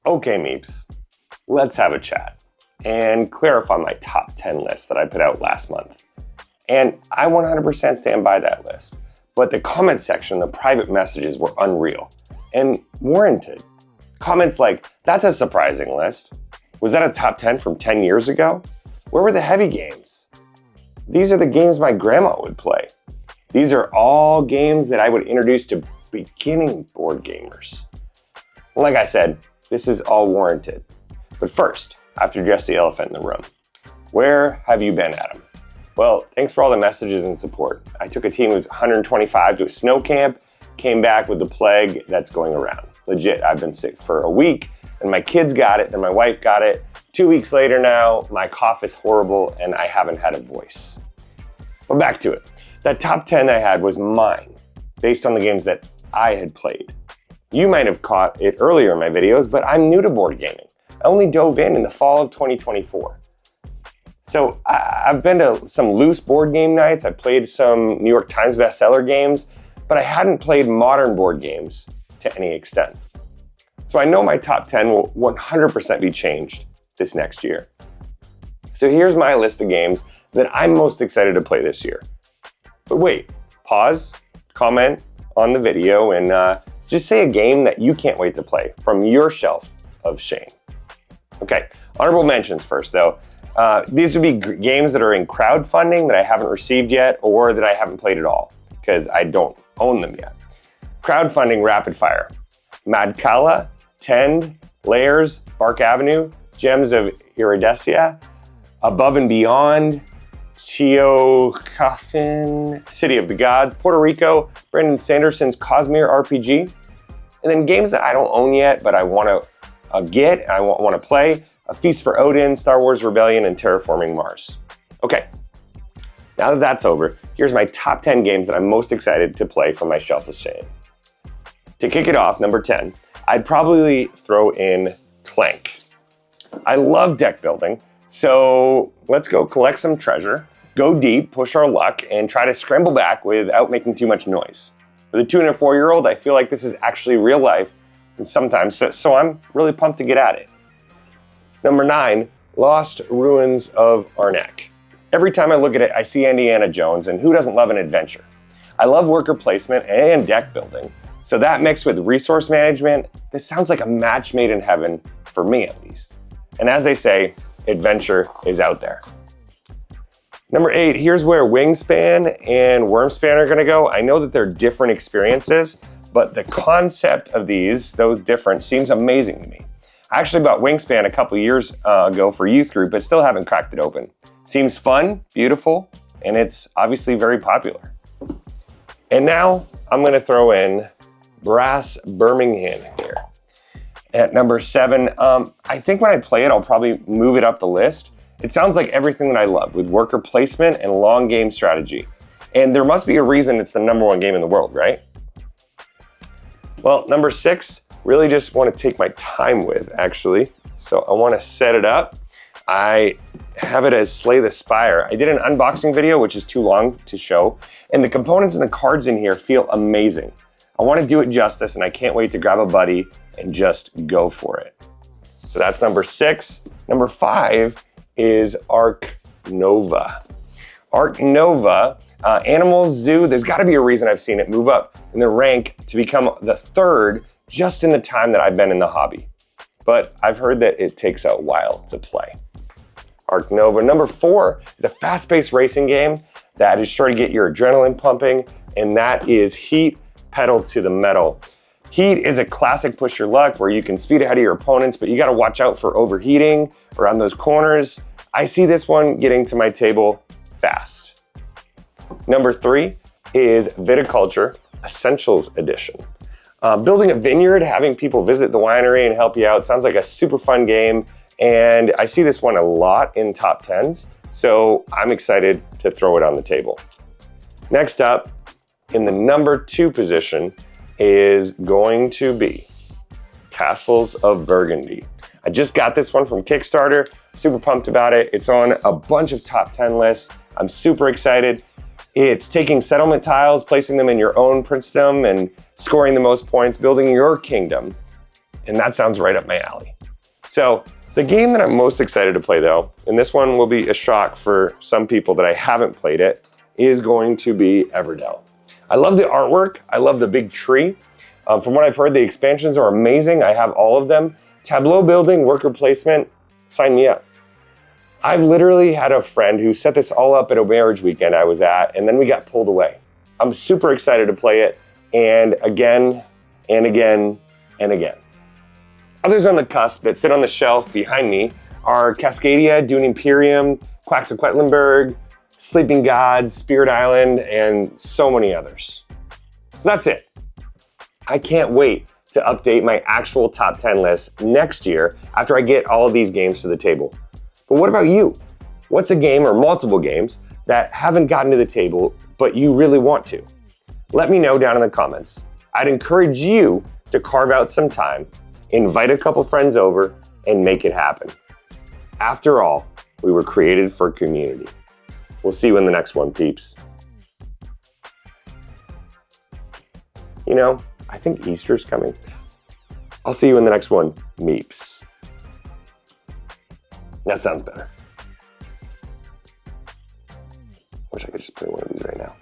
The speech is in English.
Okay, Meeps, let's have a chat and clarify my top 10 list that I put out last month. And I 100% stand by that list. But the comment section, the private messages were unreal and warranted. Comments like, that's a surprising list. Was that a top 10 from 10 years ago? Where were the heavy games? These are the games my grandma would play. These are all games that I would introduce to beginning board gamers. Like I said, this is all warranted. But first, I have to address the elephant in the room. Where have you been, Adam? Well, thanks for all the messages and support. I took a team of 125 to a snow camp, came back with the plague that's going around. Legit, I've been sick for a week, and my kids got it, and my wife got it. 2 weeks later now, my cough is horrible, and I haven't had a voice. But back to it. That top 10 I had was mine, based on the games that I had played. You might have caught it earlier in my videos, but I'm new to board gaming. I only dove in the fall of 2024. So I've been to some loose board game nights. I played some New York Times bestseller games, but I hadn't played modern board games to any extent. So I know my top 10 will 100% be changed this next year. So here's my list of games that I'm most excited to play this year. But wait, pause, comment on the video, and just say a game that you can't wait to play from your shelf of shame. Okay, honorable mentions first though. These would be games that are in crowdfunding that I haven't received yet or that I haven't played at all because I don't own them yet. Crowdfunding rapid fire. Madkala, Tend, Layers, Bark Avenue, Gems of Iridacia, Above and Beyond, Teotihuacan, City of the Gods, Puerto Rico, Brandon Sanderson's Cosmere RPG, and then games that I don't own yet but I want to get, I want to play. A Feast for Odin, Star Wars Rebellion, and Terraforming Mars. Okay, now that that's over, here's my top 10 games that I'm most excited to play from my shelf of shame. To kick it off, number 10, I'd probably throw in Clank. I love deck building, so let's go collect some treasure, go deep, push our luck, and try to scramble back without making too much noise. For the 2 and a 4-year-old, I feel like this is actually real life, and sometimes, so I'm really pumped to get at it. Number 9, Lost Ruins of Arnak. Every time I look at it, I see Indiana Jones, and who doesn't love an adventure? I love worker placement and deck building, so that mixed with resource management, this sounds like a match made in heaven, for me at least. And as they say, adventure is out there. Number 8, here's where Wingspan and Wyrmspan are gonna go. I know that they're different experiences, but the concept of these, though different, seems amazing to me. I actually bought Wingspan a couple years ago for youth group, but still haven't cracked it open. Seems fun, beautiful, and it's obviously very popular. And now I'm gonna throw in Brass Birmingham here. At number 7, I think when I play it, I'll probably move it up the list. It sounds like everything that I love with worker placement and long game strategy. And there must be a reason it's the #1 game in the world, right? Well, number 6, really just want to take my time with, actually. So I want to set it up. I have it as Slay the Spire. I did an unboxing video, which is too long to show, and the components and the cards in here feel amazing. I want to do it justice, and I can't wait to grab a buddy and just go for it. So that's number 6. Number 5 is Ark Nova. Ark Nova, Animals Zoo, there's got to be a reason I've seen it move up in the rank to become the 3rd just in the time that I've been in the hobby. But I've heard that it takes a while to play. Ark Nova. Number 4 is a fast-paced racing game that is sure to get your adrenaline pumping, and that is Heat Pedal to the Metal. Heat is a classic push your luck where you can speed ahead of your opponents, but you gotta watch out for overheating around those corners. I see this one getting to my table fast. Number 3 is Viticulture Essentials Edition. Building a vineyard, having people visit the winery and help you out sounds like a super fun game, and I see this one a lot in top 10s, so I'm excited to throw it on the table. Next up, in the number 2 position, is going to be Castles of Burgundy. I just got this one from Kickstarter, super pumped about it. It's on a bunch of top 10 lists. I'm super excited. It's taking settlement tiles, placing them in your own princedom, and scoring the most points, building your kingdom. and that sounds right up my alley. So the game that I'm most excited to play though, and this one will be a shock for some people that I haven't played it, is going to be Everdell. I love the artwork. I love the big tree. From what I've heard, the expansions are amazing. I have all of them. Tableau building, worker placement, sign me up. I've literally had a friend who set this all up at a marriage weekend I was at, and then we got pulled away. I'm super excited to play it, and again, and again, and again. Others on the cusp that sit on the shelf behind me are Cascadia, Dune Imperium, Quacks of Quedlinburg, Sleeping Gods, Spirit Island, and so many others. So that's it. I can't wait to update my actual top 10 list next year after I get all of these games to the table. But what about you? What's a game or multiple games that haven't gotten to the table, but you really want to? Let me know down in the comments. I'd encourage you to carve out some time, invite a couple friends over, and make it happen. After all, we were created for community. We'll see you in the next one, peeps. You know, I think Easter's coming. I'll see you in the next one, meeps. That sounds better. Wish I could just play one of these right now.